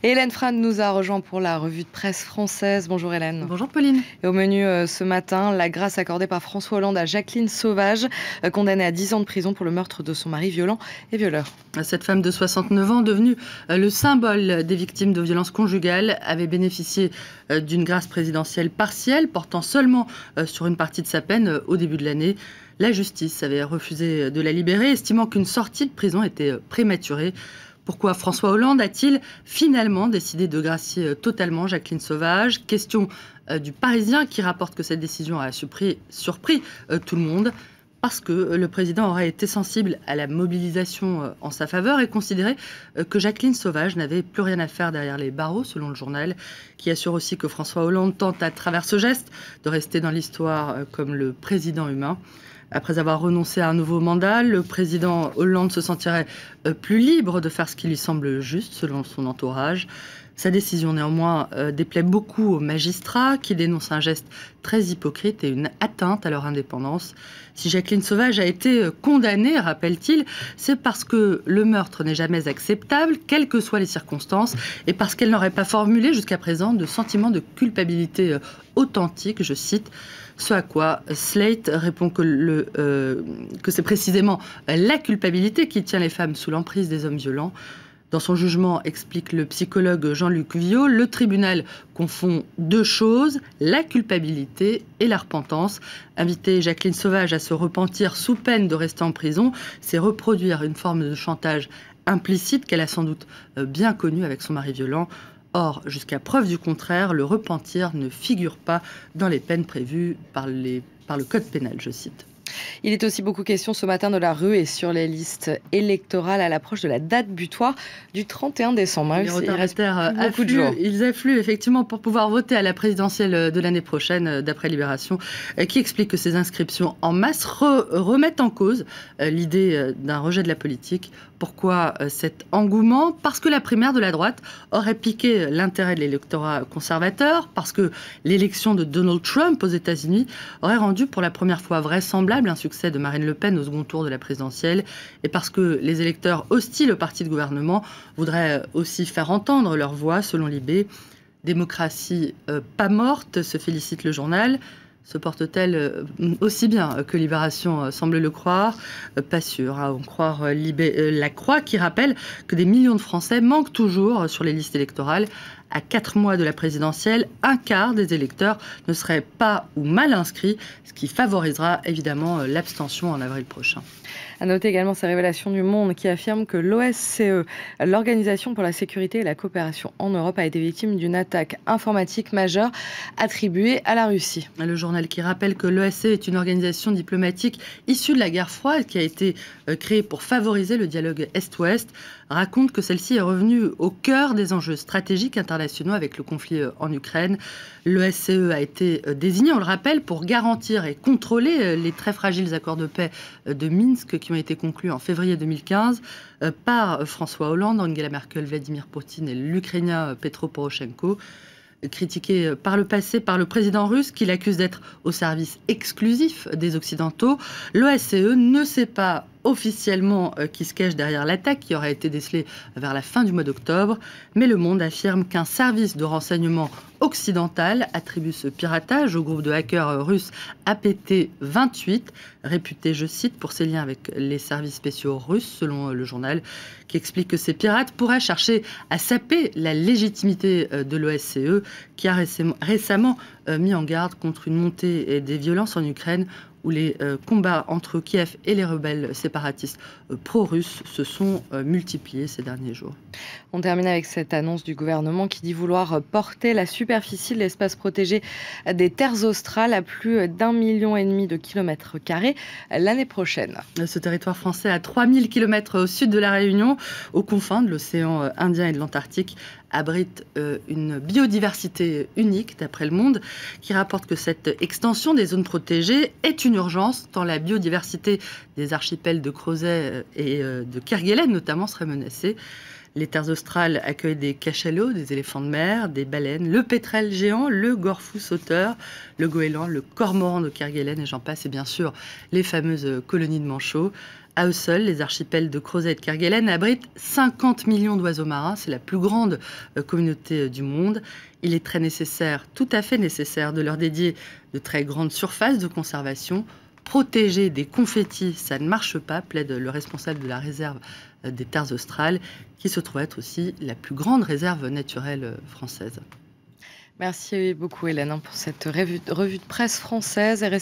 Hélène Frane nous a rejoint pour la revue de presse française. Bonjour Hélène. Bonjour Pauline. Et au menu ce matin, la grâce accordée par François Hollande à Jacqueline Sauvage, condamnée à 10 ans de prison pour le meurtre de son mari violent et violeur. Cette femme de 69 ans, devenue le symbole des victimes de violences conjugales, avait bénéficié d'une grâce présidentielle partielle, portant seulement sur une partie de sa peine au début de l'année. La justice avait refusé de la libérer, estimant qu'une sortie de prison était prématurée. Pourquoi François Hollande a-t-il finalement décidé de gracier totalement Jacqueline Sauvage? Question du Parisien qui rapporte que cette décision a surpris tout le monde. Parce que le président aurait été sensible à la mobilisation en sa faveur et considéré que Jacqueline Sauvage n'avait plus rien à faire derrière les barreaux, selon le journal, qui assure aussi que François Hollande tente à travers ce geste de rester dans l'histoire comme le président humain. Après avoir renoncé à un nouveau mandat, le président Hollande se sentirait plus libre de faire ce qui lui semble juste, selon son entourage. Sa décision, néanmoins, déplaît beaucoup aux magistrats qui dénoncent un geste très hypocrite et une atteinte à leur indépendance. Si Jacqueline Sauvage a été condamnée, rappelle-t-il, c'est parce que le meurtre n'est jamais acceptable, quelles que soient les circonstances, et parce qu'elle n'aurait pas formulé jusqu'à présent de sentiment de culpabilité authentique, je cite. Ce à quoi Slate répond que c'est précisément la culpabilité qui tient les femmes sous l'emprise des hommes violents. Dans son jugement, explique le psychologue Jean-Luc Viaud, le tribunal confond deux choses, la culpabilité et la repentance. Inviter Jacqueline Sauvage à se repentir sous peine de rester en prison, c'est reproduire une forme de chantage implicite qu'elle a sans doute bien connue avec son mari violent. Or, jusqu'à preuve du contraire, le repentir ne figure pas dans les peines prévues par le code pénal, je cite. Il est aussi beaucoup question ce matin de la rue et sur les listes électorales à l'approche de la date butoir du 31 décembre. Les retardataires affluent effectivement pour pouvoir voter à la présidentielle de l'année prochaine, d'après Libération, qui explique que ces inscriptions en masse remettent en cause l'idée d'un rejet de la politique. Pourquoi cet engouement? Parce que la primaire de la droite aurait piqué l'intérêt de l'électorat conservateur, parce que l'élection de Donald Trump aux États-Unis aurait rendu pour la première fois vraisemblable un succès de Marine Le Pen au second tour de la présidentielle, et parce que les électeurs hostiles au parti de gouvernement voudraient aussi faire entendre leur voix, selon Libé. Démocratie pas morte, se félicite le journal. Se porte-t-elle aussi bien que Libération semble le croire? Pas sûr, à en croire La Croix, qui rappelle que des millions de Français manquent toujours sur les listes électorales. À 4 mois de la présidentielle, un quart des électeurs ne seraient pas ou mal inscrits, ce qui favorisera évidemment l'abstention en avril prochain. À noter également ces révélations du Monde qui affirme que l'OSCE, l'Organisation pour la sécurité et la coopération en Europe, a été victime d'une attaque informatique majeure attribuée à la Russie. Le journal qui rappelle que l'OSCE est une organisation diplomatique issue de la guerre froide qui a été créée pour favoriser le dialogue Est-Ouest, raconte que celle-ci est revenue au cœur des enjeux stratégiques internationaux avec le conflit en Ukraine. L'OSCE a été désigné, on le rappelle, pour garantir et contrôler les très fragiles accords de paix de Minsk qui ont été conclus en février 2015 par François Hollande, Angela Merkel, Vladimir Poutine et l'Ukrainien Petro Poroshenko. Critiqué par le passé par le président russe qui l'accuse d'être au service exclusif des Occidentaux, l'OSCE ne sait pas officiellement qui se cache derrière l'attaque qui aurait été décelée vers la fin du mois d'octobre, mais Le Monde affirme qu'un service de renseignement occidental attribue ce piratage au groupe de hackers russes APT28, réputé, je cite, pour ses liens avec les services spéciaux russes, selon le journal, qui explique que ces pirates pourraient chercher à saper la légitimité de l'OSCE, qui a récemment mis en garde contre une montée des violences en Ukraine, où les combats entre Kiev et les rebelles séparatistes pro-russes se sont multipliés ces derniers jours. On termine avec cette annonce du gouvernement qui dit vouloir porter la superficie de l'espace protégé des terres australes à plus d'1,5 million de kilomètres carrés l'année prochaine. Ce territoire français à 3000 km au sud de la Réunion, aux confins de l'océan Indien et de l'Antarctique, abrite une biodiversité unique, d'après Le Monde, qui rapporte que cette extension des zones protégées est une urgence, tant la biodiversité des archipels de Crozet et de Kerguelen notamment serait menacée. Les terres australes accueillent des cachalots, des éléphants de mer, des baleines, le pétrel géant, le gorfou sauteur, le goéland, le cormoran de Kerguelen et j'en passe, et bien sûr les fameuses colonies de manchots. À eux seuls, les archipels de Crozet et de Kerguelen abritent 50 millions d'oiseaux marins. C'est la plus grande communauté du monde. Il est très nécessaire, tout à fait nécessaire, de leur dédier de très grandes surfaces de conservation. Protéger des confettis, ça ne marche pas, plaide le responsable de la réserve des terres australes, qui se trouve être aussi la plus grande réserve naturelle française. Merci beaucoup Hélène pour cette revue de presse française.